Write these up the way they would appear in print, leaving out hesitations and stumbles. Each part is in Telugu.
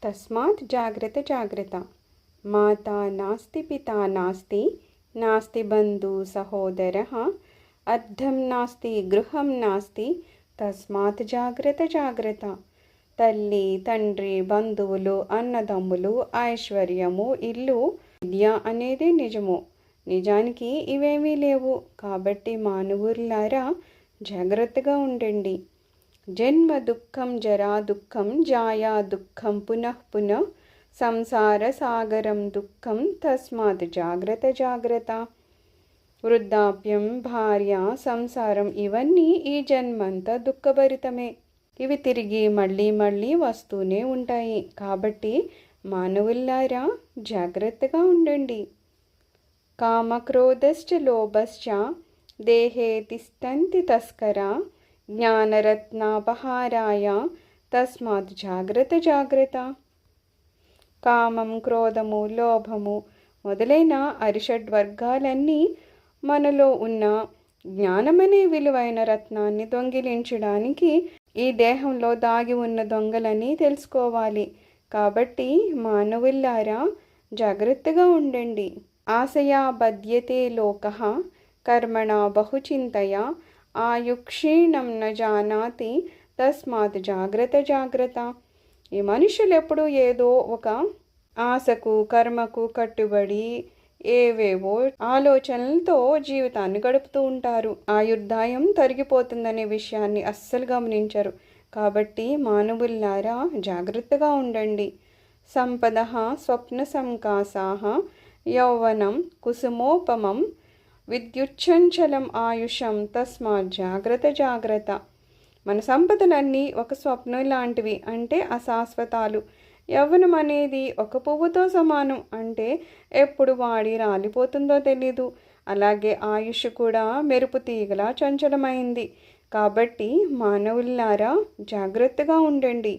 तस्मात् जाग्रत जाग्रत। माता नास्ति पिता नास्ति, नास्ति बन्धु सहोदरः, अर्थं नास्ति गृहं नास्ति, తస్మాత్ జాగ్రత్త జాగ్రత్త। తల్లి, తండ్రి, బంధువులు, అన్నదమ్ములు, ఐశ్వర్యము, ఇల్లు, విద్య అనేది నిజము. నిజానికి ఇవేమీ లేవు. కాబట్టి మానవులారా జాగ్రత్తగా ఉండండి. జన్మ దుఃఖం, జరా దుఃఖం, జాయా దుఃఖం, పునః పునః సంసార సాగరం దుఃఖం, తస్మాత్ జాగ్రత్త జాగ్రత్త। వృద్ధాప్యం, భార్య, సంసారం ఇవన్నీ ఈ జన్మంతా దుఃఖభరితమే. ఇవి తిరిగి మళ్ళీ మళ్ళీ వస్తూనే ఉంటాయి. కాబట్టి మానవులారా జాగ్రత్తగా ఉండండి. కామక్రోధశ్చ లోభశ్చ దేహే తిష్టంతి తస్కరా, జ్ఞానరత్నాపహారాయ తస్మాత్ జాగ్రత్త జాగ్రత్త। కామం, క్రోధము, లోభము మొదలైన అరిషడ్వర్గాలన్నీ మనలో ఉన్న జ్ఞానమనే విలువైన రత్నాన్ని దొంగిలించడానికి ఈ దేహంలో దాగి ఉన్న దొంగలని తెలుసుకోవాలి. కాబట్టి మానవులారా జాగ్రత్తగా ఉండండి. ఆశయా బధ్యతే లోకః, కర్మణా బహుచింతయా, ఆయుక్షీణం న జానాతి, తస్మాత్ జాగ్రత్త జాగ్రత్త। ఈ మనుషులు ఎప్పుడూ ఏదో ఒక ఆశకు, కర్మకు కట్టుబడి ఏవేవో ఆలోచనలతో జీవితాన్ని గడుపుతూ ఉంటారు. ఆయుర్దాయం తరిగిపోతుందనే విషయాన్ని అస్సలు గమనించరు. కాబట్టి మానవులారా జాగ్రత్తగా ఉండండి. సంపదః స్వప్న సంకాసాః, యౌవనం కుసుమోపమం, విద్యుచ్చంచలం ఆయుషం, తస్మాత్ జాగ్రత్త జాగ్రత్త। మన సంపదలన్నీ ఒక స్వప్నం లాంటివి, అంటే అశాశ్వతాలు. యవ్వనం అనేది ఒక పువ్వుతో సమానం, అంటే ఎప్పుడు వాడి రాలిపోతుందో తెలీదు. అలాగే ఆయుష్ కూడా మెరుపు తీగలా చంచలమైంది. కాబట్టి మానవులారా జాగ్రత్తగా ఉండండి.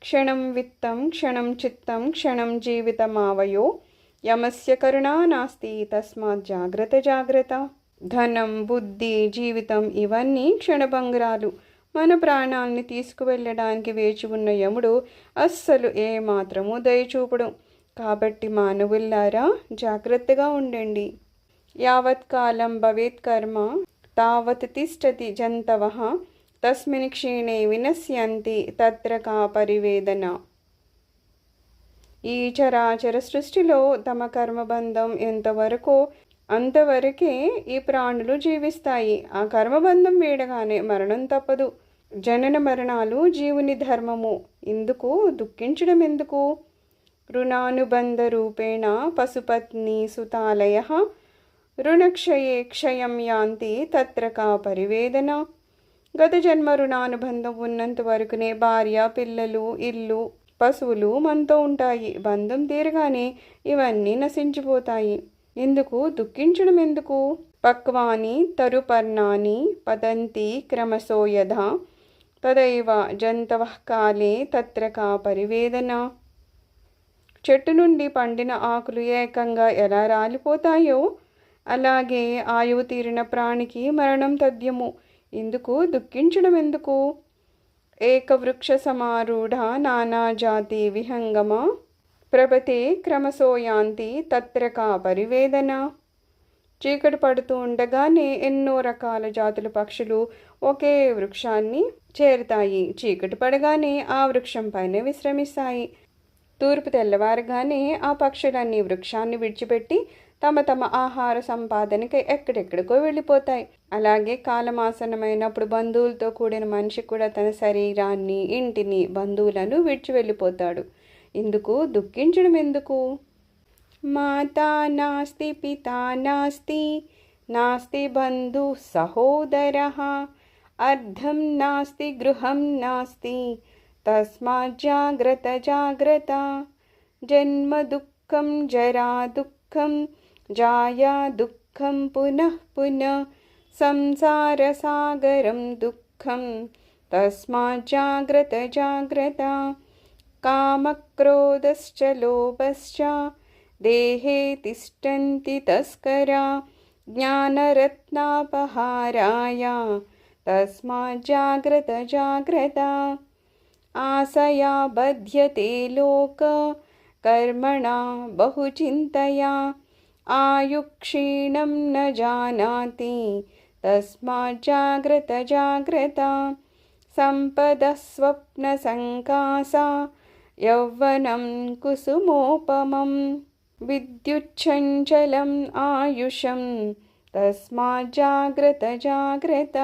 క్షణం విత్తం, క్షణం చిత్తం, క్షణం జీవితమావయో, యమస్య కరుణా నాస్తి, తస్మాత్ జాగ్రత్త జాగ్రత్త। ధనం, బుద్ధి, జీవితం ఇవన్నీ క్షణభంగురాలు. మన ప్రాణాలని తీసుకువెళ్ళడానికి వేచి ఉన్న యముడు అస్సలు ఏమాత్రము దయచూపడు. కాబట్టి మానవులారా జాగ్రత్తగా ఉండండి. యావత్ కాలం భవేత్ కర్మ, తావత్ తిష్టతి జంతవః, తస్మిన్ క్షీణే వినశ్యంతి, తత్ర కా పరివేదన। ఈ చరాచర సృష్టిలో తమ కర్మబంధం ఎంతవరకో అంతవరకే ఈ ప్రాణులు జీవిస్తాయి. ఆ కర్మబంధం వీడగానే మరణం తప్పదు. జనన మరణాలు జీవుని ధర్మము. ఇందుకు దుఃఖించడం ఎందుకు? రుణానుబంధ రూపేణ పశుపత్ని సుతాలయః, రుణక్షయే క్షయం యాంతి, తత్ర కా పరివేదన। గత జన్మ రుణానుబంధం ఉన్నంత వరకునే భార్య, పిల్లలు, ఇల్లు, పశువులు మనతో ఉంటాయి. బంధం తీరగానే ఇవన్నీ నశించిపోతాయి. ఎందుకు దుఃఖించడం ఎందుకు? పక్వాని తరుపర్ణాని పతంతి క్రమశో యథా, తదైవ జంతవః కాలే తత్ర కా పరివేదన। చెట్టు నుండి పండిన ఆకులు ఏకంగా ఎలా రాలిపోతాయో అలాగే ఆయువు తీరిన ప్రాణికి మరణం తథ్యము. ఇందుకు దుఃఖించడం ఎందుకు? ఏకవృక్ష సమారూఢ నానాజాతి విహంగమ, ప్రభతే క్రమశో యాంతి, తత్ర కా పరివేదన। చీకటి పడుతూ ఉండగానే ఎన్నో రకాల జాతుల పక్షులు ఒకే వృక్షాన్ని చేరుతాయి. చీకటి పడగానే ఆ వృక్షం పైన విశ్రమిస్తాయి. తూర్పు తెల్లవారగానే ఆ పక్షులన్నీ వృక్షాన్ని విడిచిపెట్టి తమ తమ ఆహార సంపాదనకి ఎక్కడెక్కడికో వెళ్ళిపోతాయి. అలాగే కాలమాసనమైనప్పుడు బంధువులతో కూడిన మనిషి కూడా తన శరీరాన్ని, ఇంటిని, బంధువులను విడిచి వెళ్ళిపోతాడు. ఇందుకు దుఃఖించడం ఎందుకు? మాతా నాస్తి పితా నాస్తి, నాస్తి బంధు సహోదరః, అర్థం నాస్తి గృహం నాస్తి, తస్మాత్ జాగ్రత్త జాగ్రత్త। జన్మ దుఃఖం, జరా దుఃఖం, జాయా దుఃఖం, పునః పునః సంసార సాగరం దుఃఖం, తస్మాత్ జాగ్రత్త జాగ్రత్త। కామక్రోధశ్చ లోభశ్చ దేహే తిష్టంతి తస్కరా, జ్ఞానరత్నాపహారాయ తస్మాత్ జాగ్రత్త జాగ్రత్త। आशया बध्यते लोक कर्मणा बहुचिन्तया आयुक्षीणं न जानाति तस्माज्जाग्रत जाग्रत सम्पदः स्वप्नसङ्कासा यौवनं कुसुमोपमं विद्युच्छञ्चलम् आयुषं तस्माज्जाग्रत जाग्रत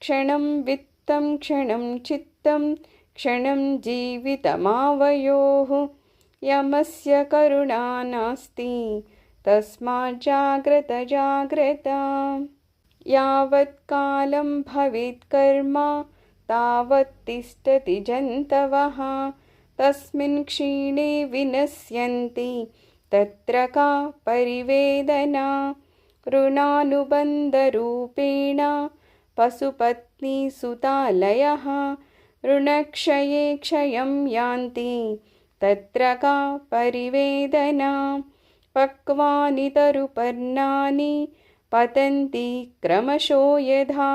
क्षणं वित्तं क्षणं चित्तं क्षणं जीवितमावयोः यमस्य करुणा नास्ति तस्माज्जाग्रत जाग्रत यावत् कालं भवेत् कर्म तावत् तिष्ठति जन्तवः तस्मिन् क्षीणे विनश्यन्ति तत्र का परिवेदना ऋणानुबन्धरूपेण पशुपत्नीसुतालयः ऋणक्षये क्षयं यान्ति तत्र का परिवेदना पक्वानि तरुपर्णानि पतन्ति क्रमशो यथा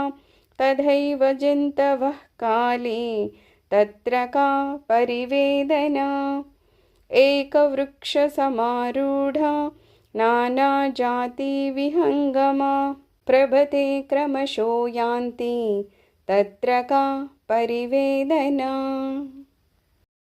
तथैव जन्तवः काले तत्र का परिवेदना एकवृक्षसमारूढा नानाजातिविहङ्गमा प्रभते क्रमशो यान्ति तत्र का परिवेदना।